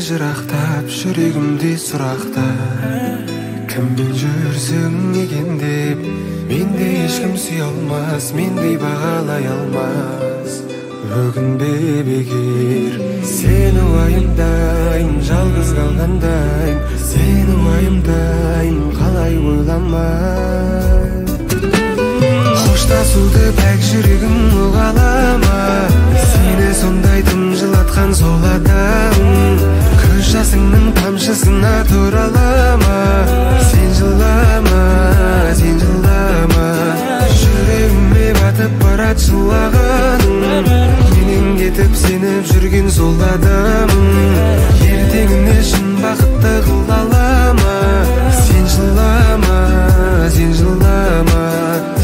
Жырақтап жүрегімде сұрақта кіммен жүрсің екен деп менде ешкім сүйе алмас, мендей бағалай алмас. Өкінбе бекер сені уайымдайм, жалғыз қалғандайм, сені уайымдайм, қалай ойламай. Қоштасуды бәк жүрегім ұғалама, сені сондай тым жылатқан сол адам. Көз жасыңның тамшысына туралама, сен жылама, сен жылама. Жүрегіме батып барат жылағаның, менен кетіп сеніп жүрген сол адам. Ертеңіне шын бақытты қыл алама, сен жылама, сен жылама,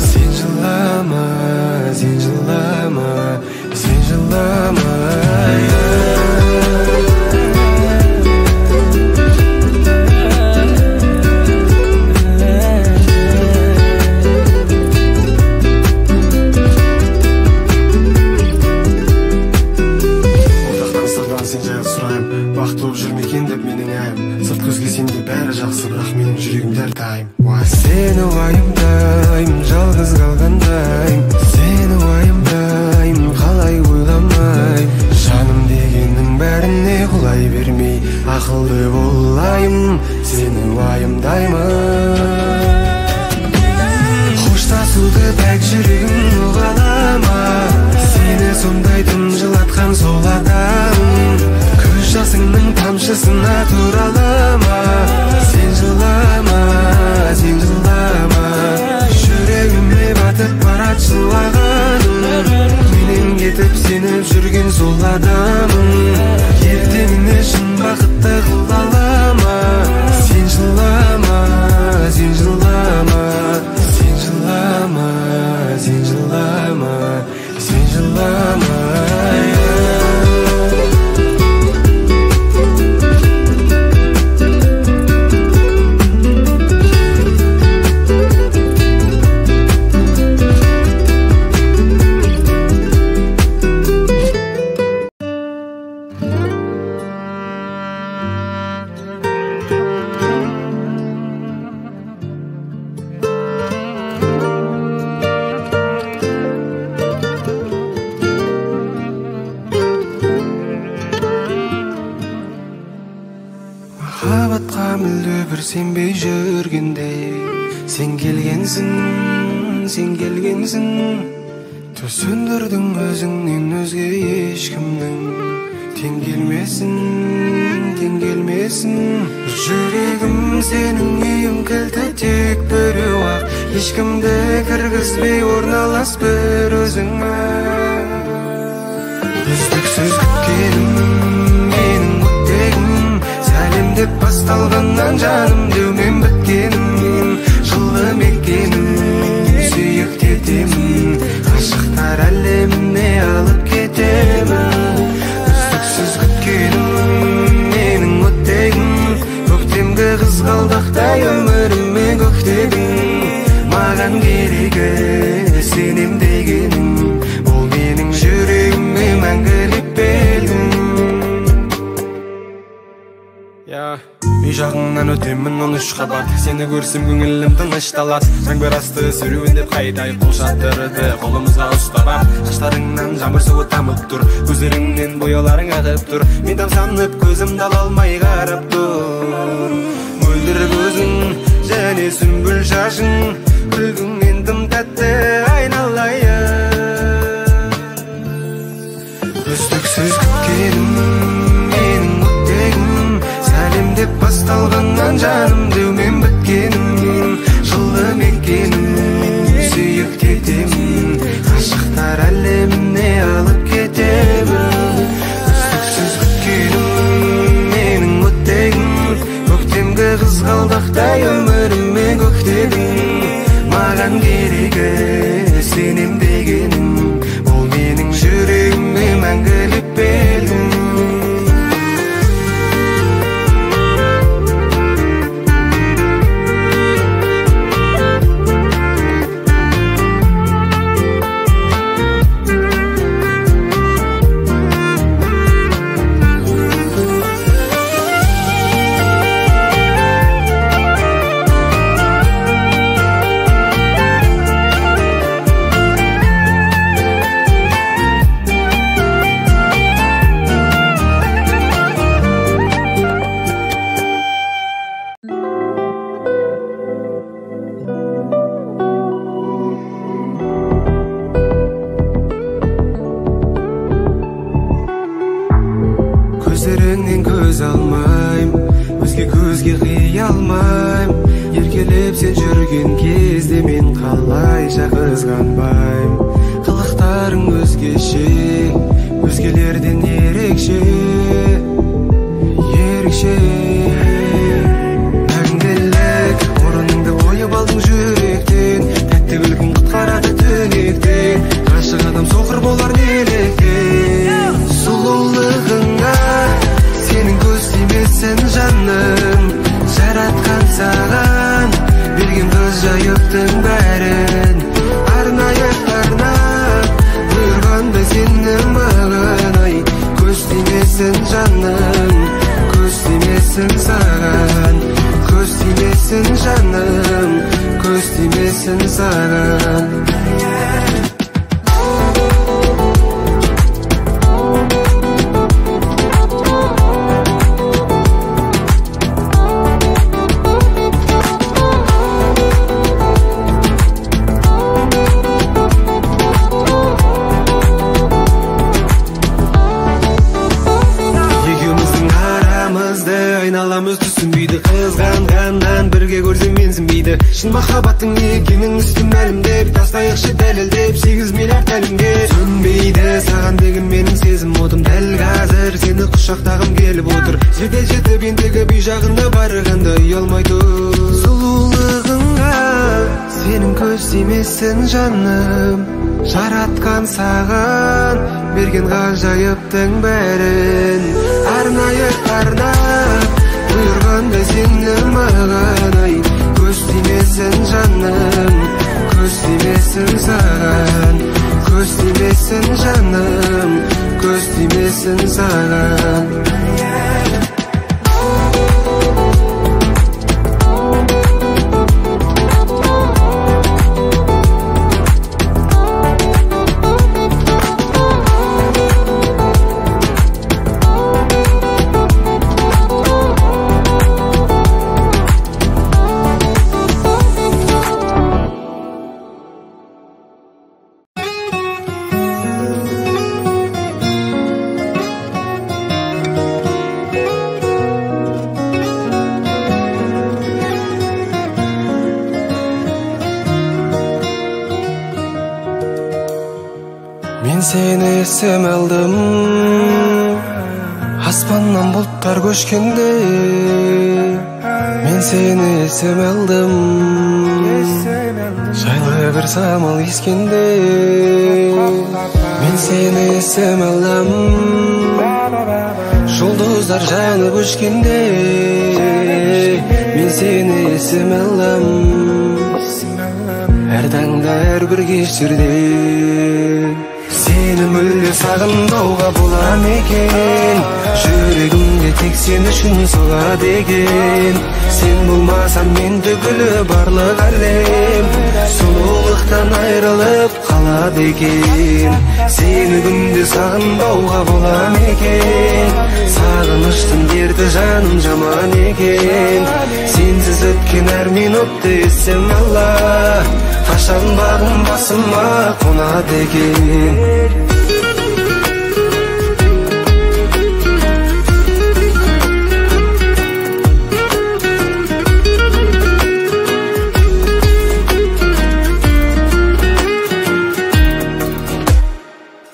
сен жылама, сен жылама, сен жылама. Сені уайымдайм, жалғыз қалғандайм, сені уайымдайм, қалай ойламай. Жаным дегеннің бәріне құлай бермей, ақылды болайым, сені уайымдаймын. Қоштасуды бәк жүрегім ұғалама, сені сондай тым жылатқан сол адам. Көз жасыңның тамшысына туралама, сен жылама, сен жылама. Жүрегіме батып барат жылағаның, менен кетіп сеніп жүрген сол адамым. Ертеңіне шын бақытты қыл алама, сен жылама, сен жылама, сен жылама, сен жылама, сен жылама. Махаббатқа мүлде бір сенбей жүргенде, сен келгенсің, сен келгенсің. Түсіндірдің өзіңнен өзге ешкімнің тең келмесін, тең келмесін. Жүрегім сенің үйің кілті тек біреу ақ, ешкімді кіргізбей орналас бір өзіңе. Үздіксіз күткенім менің өттегім, сәлем деп басталғаннан жаным деумен біткенім. Жылы мекенім, сүйіктетемін, ғашықтар әлеміне алып кетемін. Үздіксіз күткенім менің өттегім, көктемгі қызғалдақтай өміріме көктегім. Маған керегі сенем дегенім, ол менің жүрегіме мәңгілік белгім. Үй жағыңнан өтемін 13 қабат, сені көрсем көңілім тынышталады. Жаңбыр асты сүруін деп қайдай қол шаттырды, қолымызға ұстап. Шаштарыңнан жаңбыр суы тамып тұр, көздеріңнен бояуларың ағып тұр. Мен тамсанып көзімді ала алмай қарап тұр. Мөлдір көзің және сүмбіл шашың, күлкіңнен тым тәтті айналайын. Үздіксіз күткенім менің өттегім, сәлем деп басталғаннан жаным деумен біткенім. Жылы мекенім, сүйіктетемін, ғашықтар әлеміне алып кетемін. Үздіксіз күткенім менің өттегім, көктемгі қызғалдақтай өміріме көктегім. Маған керегі сенем дегенім, ол менің жүрегіме мәңгілік белгім. Көздеріңнен көз алмайм, өзге көзге қия алмайм. Еркелеп сен жүрген кезде мен қалайша қызғанбайм. Қылықтарың өзгеше, өзгелерден ерекше, ерекше. Мәңгілік орыныңды ойып алдың жүректен, тәтті күлкің құтқарады түнектен. Ғашық адам соқыр болар неліктен? Сұлулығыңа сенің көз тимесін жаным, жаратқан саған берген ғажайыптың бәрін. Арнайы арнап бұйырғандай сені маған, ай көз тимесін жаным, көз тимесін саған, көз тимесін жаным, көз тимесін саған. Айналамыз түсінбейді, қызғанғаннан бірге көрсем менсінбейді. Шын махаббаттың не екенін үстін мәлімдеп, тастайықшы дәлелдеп 8 миллиард тәлімге. Сөнбейді саған деген менің сезім отым, дәл қазір сені құшақтағым келіп отыр. Жете жетіп ендігі бүй жағына барғанда ұялмай тұр. Сұлулығыңа сенің көз тимесін жаным, жаратқан саған берген ғажайыптың бәрін. Арнайы арнап бұйырғандай сені маған, ай көз тимесін жаным, көз тимесін саған, көз тимесін жаным, көз тимесін саған. Мен сені есім алдым, аспаннан бұлттар көшкенде. Мен сені есім алдым, жайлы бір самал ескенде. Мен сені есім алдым, жұлдыздар жанып өшкенде. Мен сені есім алдым, әр таңда әр бір кештерде. Сені мүлде сағындауға бола ма екен? Жүрегімде тек сен үшін соғады екен. Сен болмасаң мен түгілі барлық әлем сұлулықтан айрылып қалады екен. Сені күнде сағындауға бола ма екен? Сағыныштың дерті жаным жаман екен. Сенсіз өткен әр минутты есім алла, қашан бағым басыма қонады екен.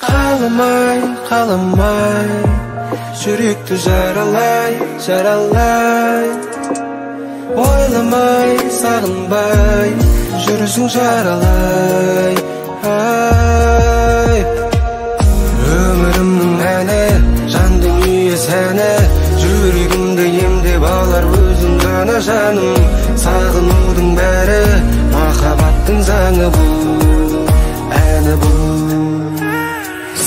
Қаламай, қаламай, жүректі жаралай, жаралай. Ойламай, сағынбай, жүрісің жаралай, ай. Өмірімнің әні, жан дүние сәні, жүрегімді емдеп алар өзің ғана жаным. Сағынудың бәрі махаббаттың заңы бұл, әні бұл.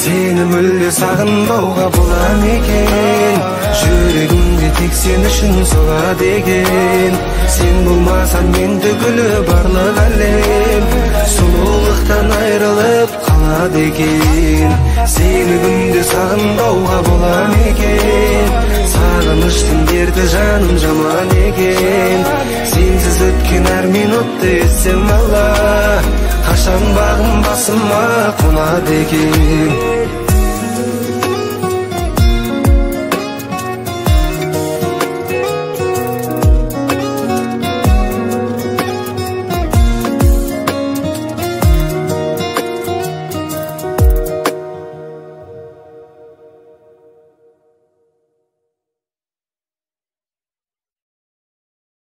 Сені мүлде сағынбауға бола ма екен? Жүрегімде тек сен үшін соғады екен. Сен болмасаң мен түгілі барлық әлем сұлулықтан айрылып қалады екен. Сені күнде сағынбауға бола ма екен? Сағыныштың дерті жаным жаман екен. Сенсіз өткен әр минутты есім алла, қашан бағым басыма қонады екен.